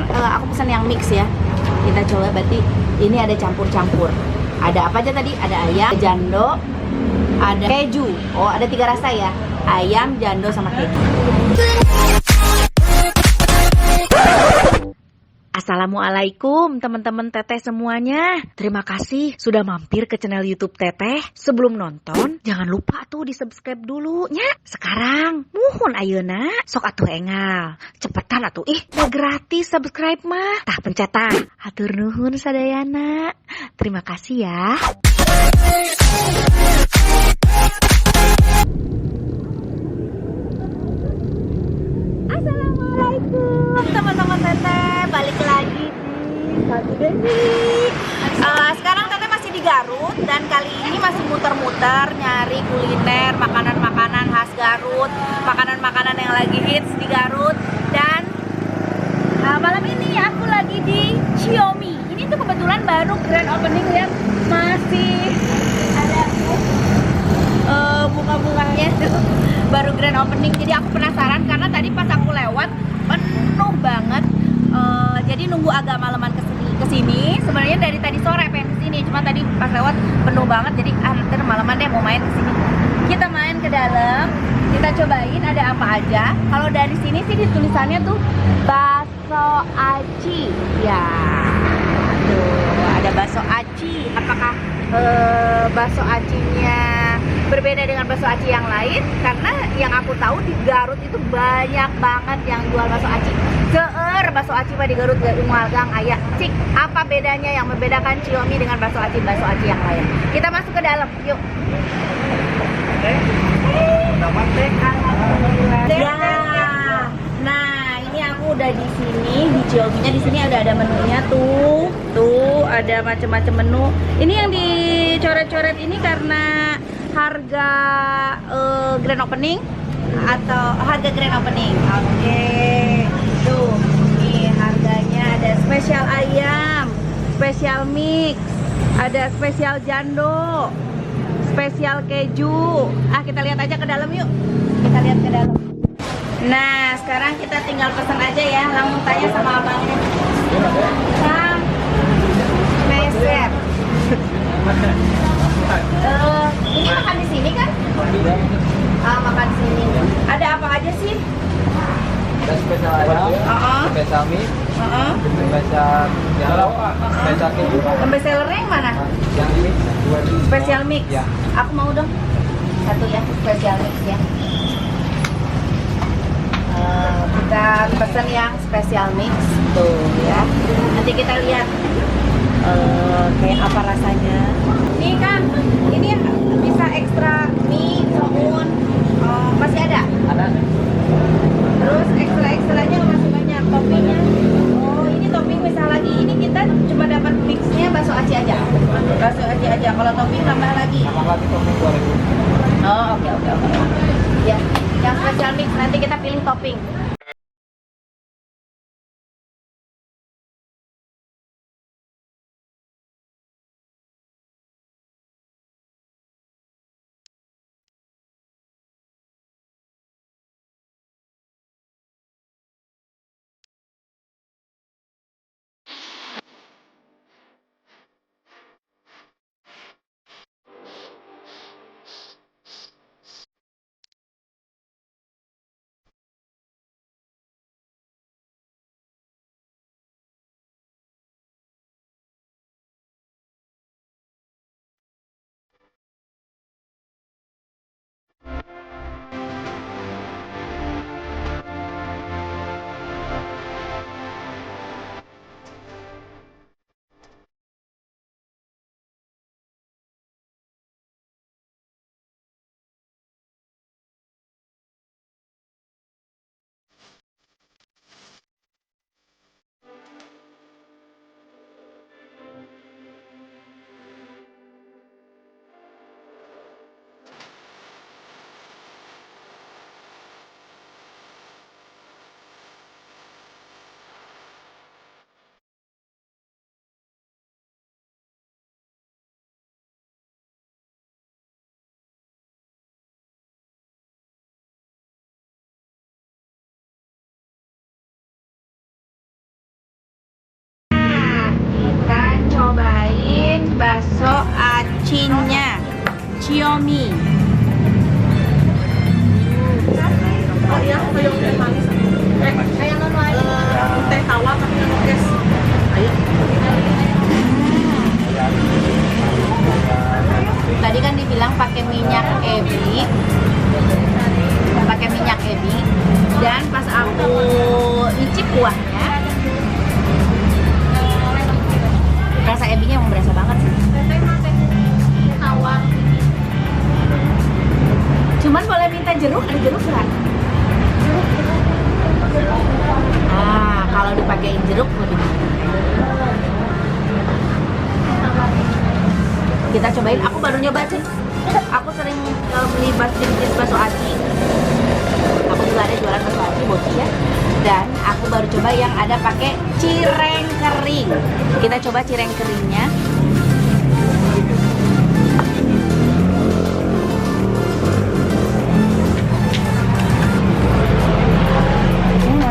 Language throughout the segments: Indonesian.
aku pesan yang mix ya. Kita coba, berarti ini ada campur-campur. Ada apa aja tadi? Ada ayam, jando, ada keju. Oh, ada 3 rasa ya. Ayam, jando, sama keju. Assalamualaikum teman-teman Teteh semuanya. Terima kasih sudah mampir ke channel YouTube Teteh. Sebelum nonton, jangan lupa tuh di subscribe dulu nya. Sekarang, muhun ayeuna, sok atuh engal. Cepetan atuh, udah gratis subscribe mah. Tah pencet tah. Hatur nuhun sadayana. Terima kasih ya. Assalamualaikum teman-teman Teteh, balik lagi di Satu Deni. Sekarang Teteh masih di Garut dan kali ini masih muter-muter nyari kuliner, makanan-makanan khas Garut, makanan-makanan yang lagi hits di Garut. Dan malam ini aku lagi di Xiaomi. Ini tuh kebetulan baru grand opening ya, masih ada bunga-bunganya tuh. Baru grand opening, jadi aku penasaran karena tadi pas aku lewat penuh banget. Jadi nunggu agak malaman kesini. Sebenarnya dari tadi sore pengen kesini, cuma tadi pas lewat penuh banget. Jadi nanti malaman deh mau main kesini. Kita main ke dalam, kita cobain ada apa aja. Kalau dari sini sih tulisannya tuh bakso aci. Ya, tuh ada bakso aci. Apakah bakso acinya berbeda dengan bakso aci yang lain? Karena yang aku tahu di Garut itu banyak banget yang jual bakso aci. Seueur bakso aci di Garut gak gang aya. Cik, apa bedanya yang membedakan Xiaomi dengan bakso aci yang lain? Kita masuk ke dalam, yuk. Ya. Nah, ini aku udah di sini di Xiaomi-nya. Di sini ada menunya tuh. Tuh ada macam-macam menu. Ini yang dicoret-coret ini karena harga grand opening atau harga grand opening. Oke. Tuh, nih harganya ada spesial ayam, spesial mix, ada spesial jando, spesial keju. Kita lihat aja ke dalam yuk. Kita lihat ke dalam. Nah, sekarang kita tinggal pesan aja ya. Langsung tanya sama abangnya. Sam, meset. Ini makan di sini kan? Makan di sini. Ada apa aja sih? Ada spesial ayam, spesial mie, spesial jalo, spesial keju. Best sellernya yang mana? Yang ini Spesial mix. Ya. Aku mau dong. Satu ya, spesial mix ya. Kita pesen yang spesial mix tuh ya. Nanti kita lihat kayak apa rasanya. Nih kan, ini bisa ekstra mie, soun, masih ada? ada. Terus ekstra-ekstranya masih banyak, toppingnya. Oh, ini topping misal lagi. Ini kita cuma dapat mixnya bakso aci aja. Bakso aci aja. Kalau topping tambah lagi. Tambah lagi topping 2000. Oh, oke. Ya, yang spesial mix nanti kita pilih topping. bakso acinya Xiaomi. Oh iya, kayak teh manis. Kayak non lain. Teh tawa tapi guys. Ayo. Tadi kan dibilang pakai minyak ebi, dan pas aku icip kuahnya, rasa ebinya emang berasa banget sih. Cuman boleh minta jeruk, ada jeruk nggak? Ah, kalau dipakein jeruk lebih baik. Kita cobain, aku baru nyoba sih. Aku sering beli jenis bakso aci. Aku juga ada jualan bakso aci Boci ya. Dan aku baru coba yang ada pakai cireng kering. Kita coba cireng keringnya.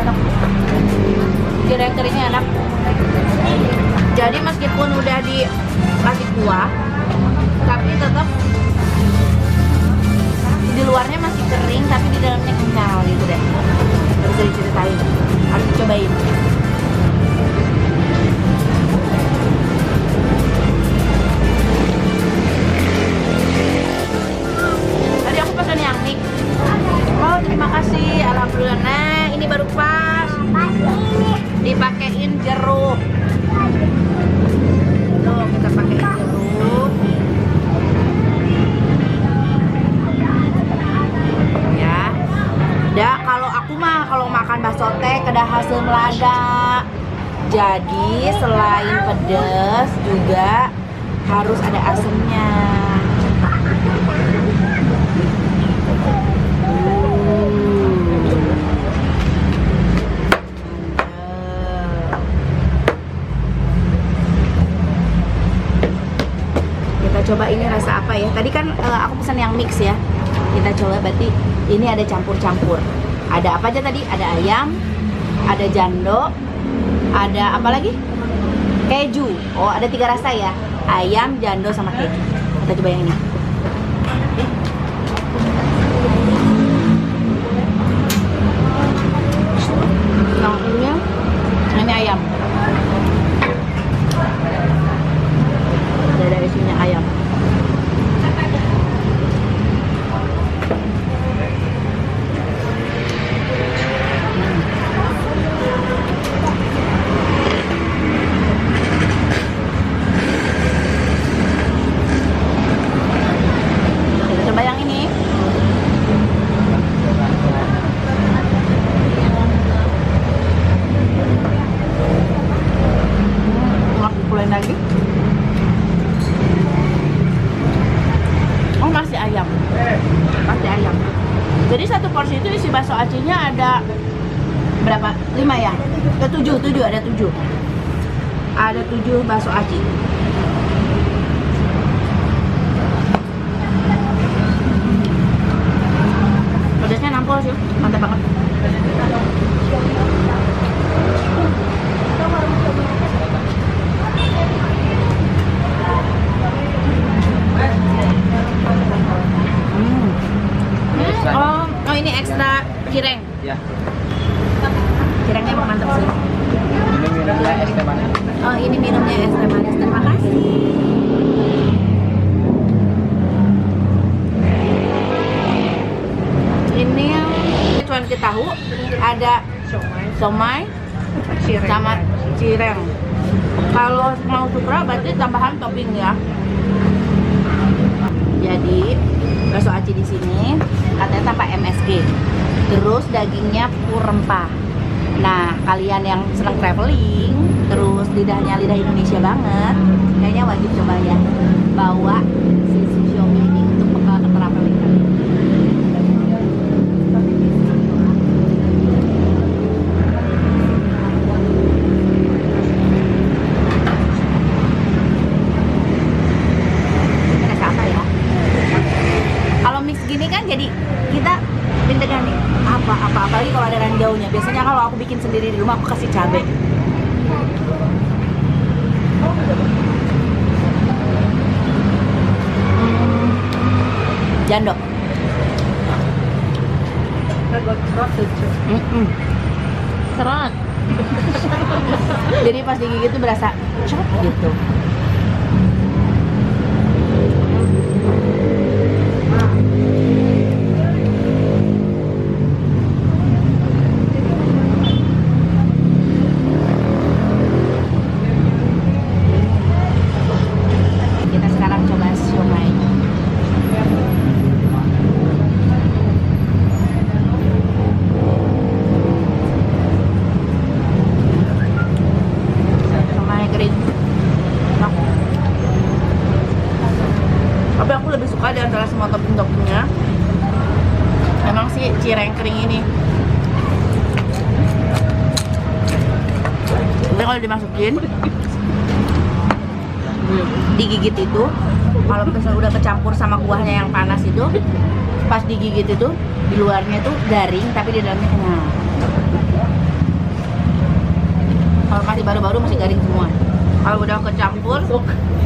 Enak. Cireng keringnya enak. Jadi meskipun udah dikasih kuah, tapi tetap di luarnya masih kering tapi di dalamnya kenyal gitu deh. Gak bisa diceritain, harus dicobain. Tadi aku pesan yang mix. Oh terima kasih, alhamdulillah. Nah ini baru pas dipakein jeruk. Tuh kita pakein jeruk. Ya, kalau aku mah kalau makan bakso teh kedah hasil melada. Jadi selain pedas juga harus ada asemnya. Kita coba ini rasa apa ya? Tadi kan aku pesan yang mix ya. Kita coba, berarti ini ada campur-campur. Ada apa aja tadi? Ada ayam, ada jando, ada apa lagi? Keju. Oh, ada 3 rasa ya. Ayam, jando, sama keju. Kita coba yang ini. Yang ini ayam. Ada isinya ayam. Lagi. Oh masih ayam. Jadi satu porsi itu isi bakso acinya ada berapa? 5 ya? 7 ada 7. Ada 7 bakso aci. Pedasnya nampol sih, mantap banget. Oh ini ekstra cireng. Ya. Cirengnya emang mantap sih. Ini minumnya es teh manis. Oh ini minumnya es teh manis. Terima kasih. Ini yang cuanki tahu, ada somai sama cireng. Kalau mau suka berarti tambahan topping ya. Jadi bakso aci di sini katanya tanpa MSG. Terus dagingnya pur rempah. Nah, kalian yang senang traveling, terus lidahnya lidah Indonesia banget, kayaknya wajib coba ya. Bawa si Xiaomi ini untuk bekal ke traveling kalian. Gini kan jadi kita deg-degan nih apalagi kalau ada ranjaunya. Biasanya kalau aku bikin sendiri di rumah aku kasih cabai. Jando. Serot. Jadi pas digigit tuh berasa cop gitu. Kita sekarang coba siomay. Siomay kering. Enak. Tapi aku lebih suka di antara semua topping-toppingnya emang sih cireng kering ini. Tapi kalau dimasukin digigit itu, kalau misalnya udah kecampur sama kuahnya yang panas itu, pas digigit itu di luarnya tuh garing tapi di dalamnya kenyal. Kalau masih baru-baru masih garing semua. Kalau udah kecampur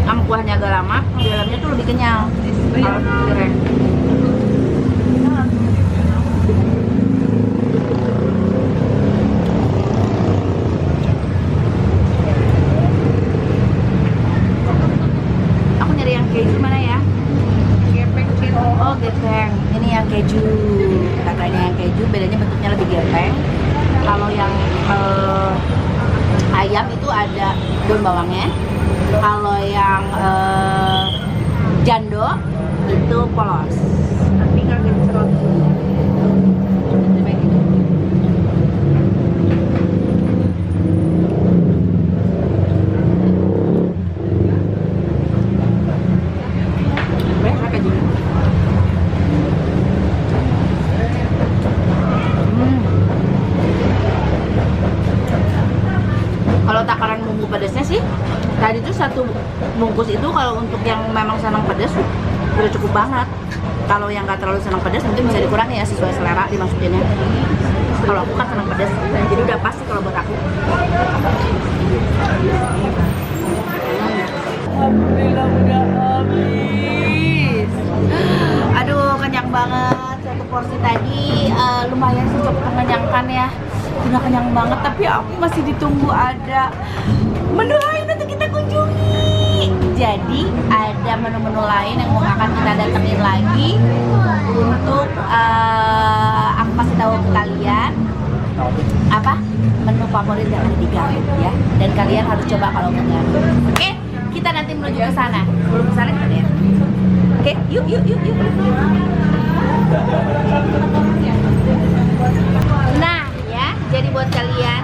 sama kuahnya agak lama, di dalamnya tuh lebih kenyal. Kalau cireng. Aku nyari yang keju mana ya? Oh, gepeng. Ini yang keju. Katanya yang keju, bedanya bentuknya lebih gepeng. Kalau yang ayam itu ada daun bawangnya. Kalau yang jando itu polos. Tapi kaget serot. Kalau takaran bumbu pedasnya sih tadi tuh satu bungkus itu kalau untuk yang memang senang pedas udah cukup banget. Kalau yang nggak terlalu senang pedas mungkin bisa dikurangi ya sesuai selera dimasukinnya. Kalau aku kan senang pedas, jadi udah pas sih kalau buat aku. Alhamdulillah udah habis. Aduh kenyang banget. Satu porsi tadi lumayan sih cukup mengenyangkan ya. Udah kenyang banget, tapi aku masih ditunggu ada menu lain untuk kita kunjungi. Jadi ada menu-menu lain yang akan kita datengin lagi untuk aku kasih tahu ke kalian apa menu favorit yang ada di Garut ya. Dan kalian harus coba kalau ke Garut. Oke, kita nanti menuju ke sana. Sebelum ke sana kita lihat. Oke, yuk. Nah, jadi buat kalian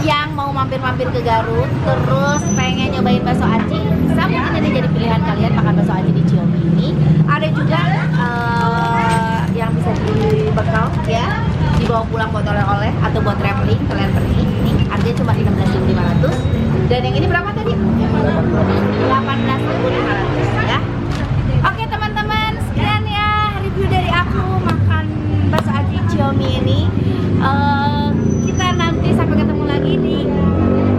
yang mau mampir-mampir ke Garut terus pengen nyobain bakso aci, bisa mungkin ini jadi pilihan kalian makan bakso aci di Ciomi ini. Ada juga yang bisa dibekal ya, dibawa pulang buat oleh-oleh atau buat traveling kalian pergi. Ini harganya cuma 16.500. Dan yang ini berapa tadi? 18.500 ya. Oke teman-teman, sekian ya review dari aku makan bakso aci Ciomi ini. Kita nanti sampai ketemu lagi di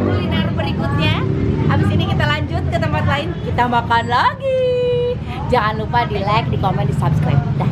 kuliner berikutnya. Habis ini kita lanjut ke tempat lain, kita makan lagi. Jangan lupa di like, di komen, di subscribe. Dah.